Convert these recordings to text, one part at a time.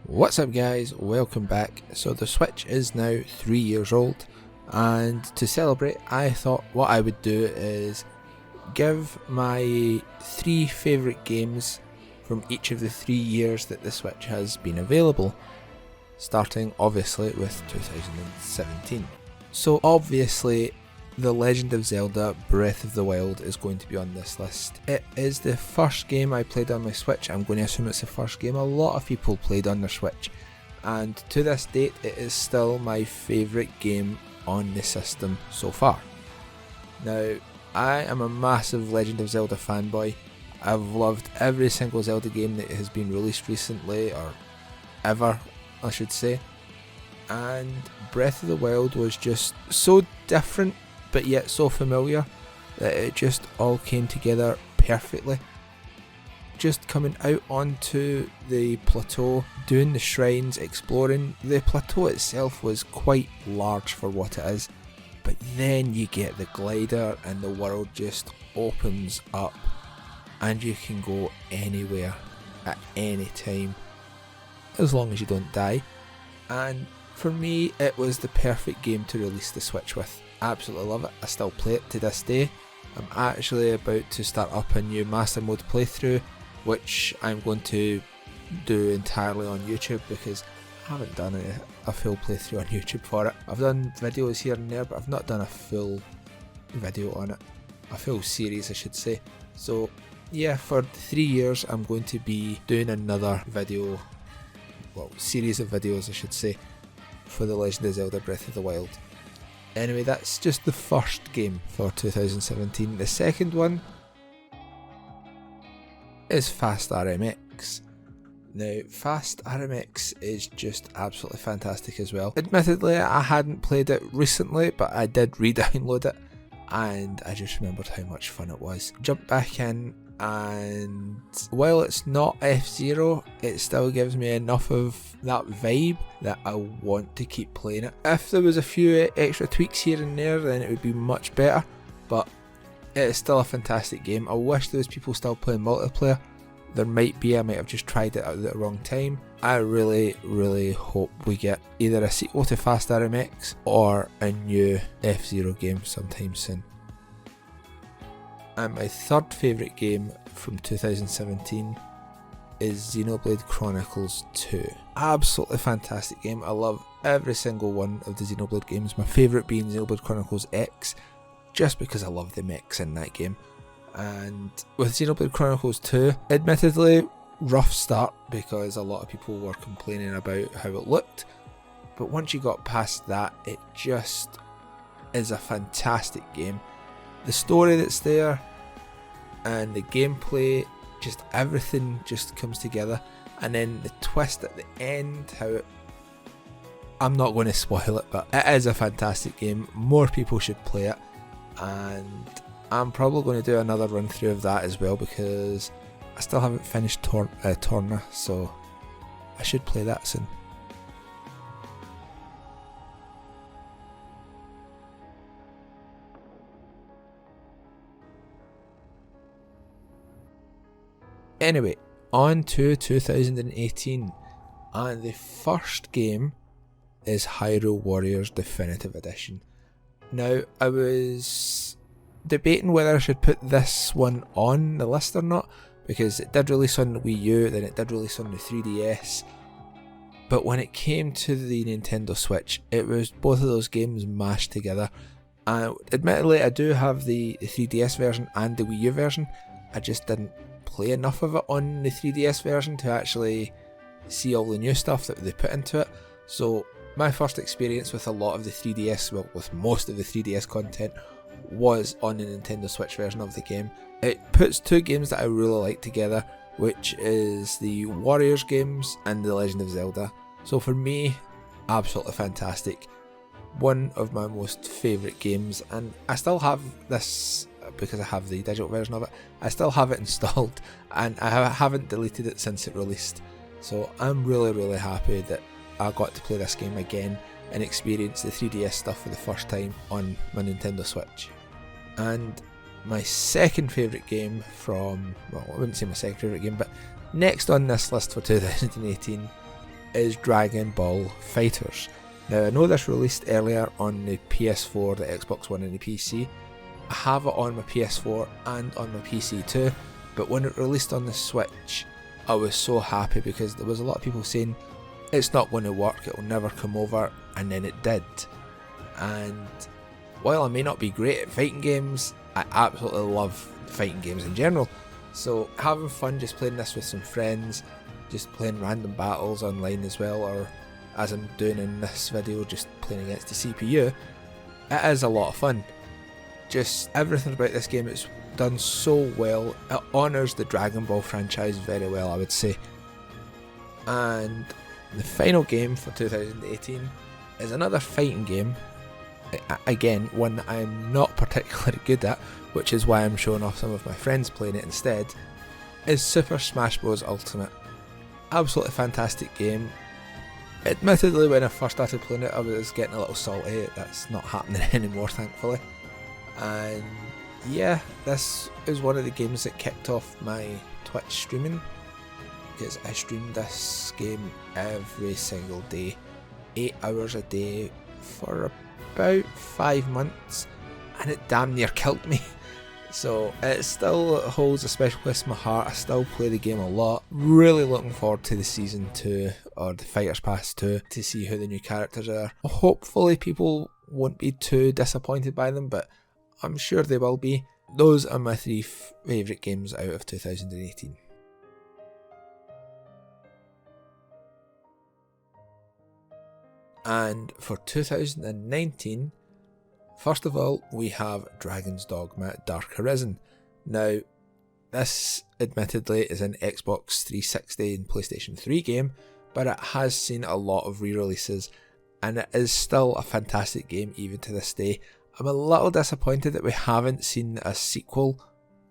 What's up guys, welcome back. So the Switch is now 3 years old, and to celebrate I thought what I would do is give my 3 favourite games from each of the 3 years that the Switch has been available, starting obviously with 2017. So obviously The Legend of Zelda Breath of the Wild is going to be on this list. It is the first game I played on my Switch. I'm going to assume it's the first game a lot of people played on their Switch, and to this date it is still my favourite game on the system so far. Now, I am a massive Legend of Zelda fanboy. I've loved every single Zelda game that has been released recently, or ever I should say, and Breath of the Wild was just so different but yet so familiar that it just all came together perfectly. Just coming out onto the plateau, doing the shrines, exploring, the plateau itself was quite large for what it is, but then you get the glider and the world just opens up and you can go anywhere at any time as long as you don't die. And for me it was the perfect game to release the Switch with. Absolutely love it. I still play it to this day. I'm actually about to start up a new Master Mode playthrough, which I'm going to do entirely on YouTube because I haven't done a full playthrough on YouTube for it. I've done videos here and there, but I've not done a full video on it. A full series I should say. So yeah, for 3 years I'm going to be doing another video, well, series of videos I should say, for The Legend of Zelda Breath of the Wild. Anyway, that's just the first game for 2017. The second one is Fast RMX. Now, Fast RMX is just absolutely fantastic as well. Admittedly, I hadn't played it recently, but I did re-download it, and I just remembered how much fun it was. Jumped back in, and while it's not F-Zero, it still gives me enough of that vibe that I want to keep playing it. If there was a few extra tweaks here and there, then it would be much better, but it is still a fantastic game. I wish there was people still playing multiplayer. There might be, I might have just tried it at the wrong time. I really hope we get either a sequel to Fast RMX or a new F-Zero game sometime soon. And my third favourite game from 2017 is Xenoblade Chronicles 2. Absolutely fantastic game. I love every single one of the Xenoblade games. My favourite being Xenoblade Chronicles X, just because I love the mechs in that game. And with Xenoblade Chronicles 2, admittedly rough start because a lot of people were complaining about how it looked, but once you got past that, it just is a fantastic game. The story that's there and the gameplay, just everything just comes together, and then the twist at the end, how it, I'm not going to spoil it, but it is a fantastic game. More people should play it, and I'm probably going to do another run through of that as well because I still haven't finished Torna, so I should play that soon. Anyway, on to 2018, and the first game is Hyrule Warriors Definitive Edition. Now, I was debating whether I should put this one on the list or not, because it did release on the Wii U, then it did release on the 3DS, but when it came to the Nintendo Switch, it was both of those games mashed together. Admittedly, I do have the 3DS version and the Wii U version. I just didn't play enough of it on the 3DS version to actually see all the new stuff that they put into it. So my first experience with a lot of the 3DS, well, with most of the 3DS content, was on the Nintendo Switch version of the game. It puts two games that I really like together, which is the Warriors games and The Legend of Zelda. So for me, absolutely fantastic. One of my most favourite games, and I still have this because I have the digital version of it. I still have it installed, and I haven't deleted it since it released. So I'm really happy that I got to play this game again and experience the 3DS stuff for the first time on my Nintendo Switch. And my second favourite game from, well, I wouldn't say my second favourite game, but next on this list for 2018 is Dragon Ball FighterZ. Now I know this released earlier on the PS4, the Xbox One and the PC. I have it on my PS4 and on my PC too, but when it released on the Switch I was so happy because there was a lot of people saying it's not going to work, it will never come over, and then it did. And while I may not be great at fighting games, I absolutely love fighting games in general. So having fun just playing this with some friends, just playing random battles online as well, or as I'm doing in this video, just playing against the CPU, it is a lot of fun. Just everything about this game is done so well. It honours the Dragon Ball franchise very well, I would say. And the final game for 2018 is another fighting game. Again, one that I'm not particularly good at, which is why I'm showing off some of my friends playing it instead, is Super Smash Bros. Ultimate. Absolutely fantastic game. Admittedly, when I first started playing it, I was getting a little salty. That's not happening anymore, thankfully. And yeah, this is one of the games that kicked off my Twitch streaming, because I streamed this game every single day, 8 hours a day for about 5 months, and it damn near killed me. So it still holds a special place in my heart. I still play the game a lot. Really looking forward to the Season 2 or the Fighters Pass 2 to see who the new characters are. Hopefully people won't be too disappointed by them, but I'm sure they will be. Those are my 3 favourite games out of 2018. And for 2019, first of all, we have Dragon's Dogma Dark Arisen. Now, this admittedly is an Xbox 360 and PlayStation 3 game, but it has seen a lot of re-releases, and it is still a fantastic game even to this day. I'm a little disappointed that we haven't seen a sequel.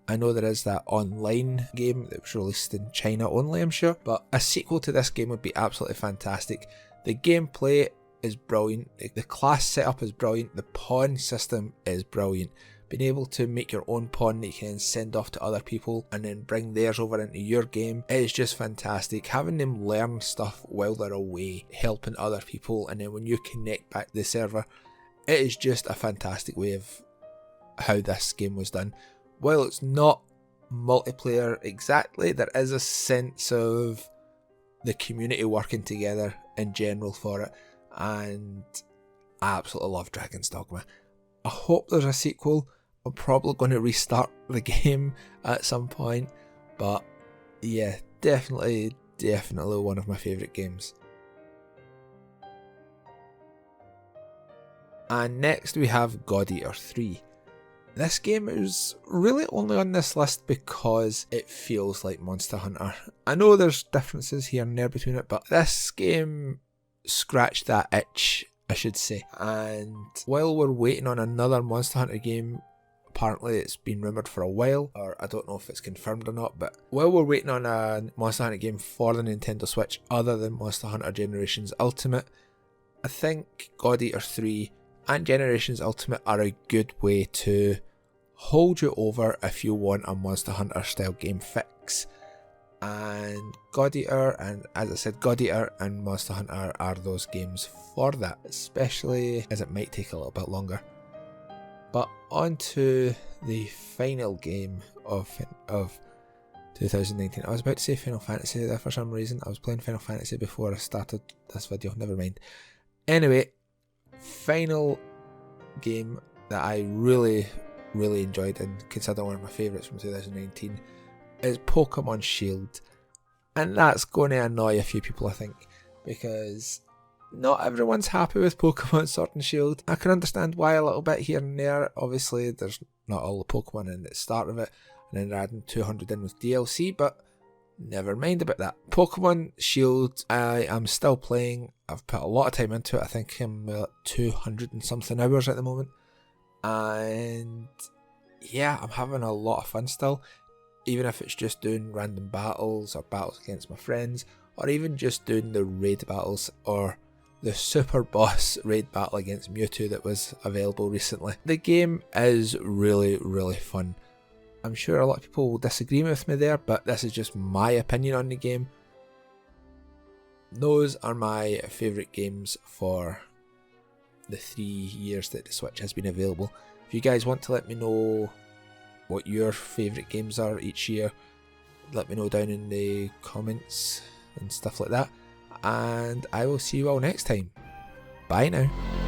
I know there is that online game that was released in China only, I'm sure, but a sequel to this game would be absolutely fantastic. The gameplay is brilliant, the class setup is brilliant, the pawn system is brilliant. Being able to make your own pawn that you can send off to other people and then bring theirs over into your game is just fantastic. Having them learn stuff while they're away, helping other people, and then when you connect back to the server, it is just a fantastic way of how this game was done. While it's not multiplayer exactly, there is a sense of the community working together in general for it, and I absolutely love Dragon's Dogma. I hope there's a sequel. I'm probably going to restart the game at some point, but yeah, definitely one of my favourite games. And next we have God Eater 3. This game is really only on this list because it feels like Monster Hunter. I know there's differences here and there between it, but this game scratched that itch, I should say. And while we're waiting on another Monster Hunter game, apparently it's been rumoured for a while, or I don't know if it's confirmed or not, but while we're waiting on a Monster Hunter game for the Nintendo Switch other than Monster Hunter Generations Ultimate, I think God Eater 3 and Generations Ultimate are a good way to hold you over if you want a Monster Hunter style game fix. And God Eater, and as I said, God Eater and Monster Hunter are those games for that, especially as it might take a little bit longer. But on to the final game of 2019. I was about to say Final Fantasy there for some reason. I was playing Final Fantasy before I started this video, never mind. Anyway, final game that I really enjoyed and consider one of my favourites from 2019 is Pokemon Shield. And that's going to annoy a few people, I think, because not everyone's happy with Pokemon Sword and Shield. I can understand why a little bit here and there. Obviously there's not all the Pokemon in at the start of it, and then they're adding 200 in with DLC, but never mind about that. Pokemon Shield, I am still playing. I've put a lot of time into it. I think I'm at 200 and something hours at the moment. And yeah, I'm having a lot of fun still. Even if it's just doing random battles or battles against my friends, or even just doing the raid battles or the super boss raid battle against Mewtwo that was available recently. The game is really fun. I'm sure a lot of people will disagree with me there, but this is just my opinion on the game. those are my favourite games for the 3 years that the Switch has been available. If you guys want to let me know what your favourite games are each year, let me know down in the comments and stuff like that. And I will see you all next time. Bye now.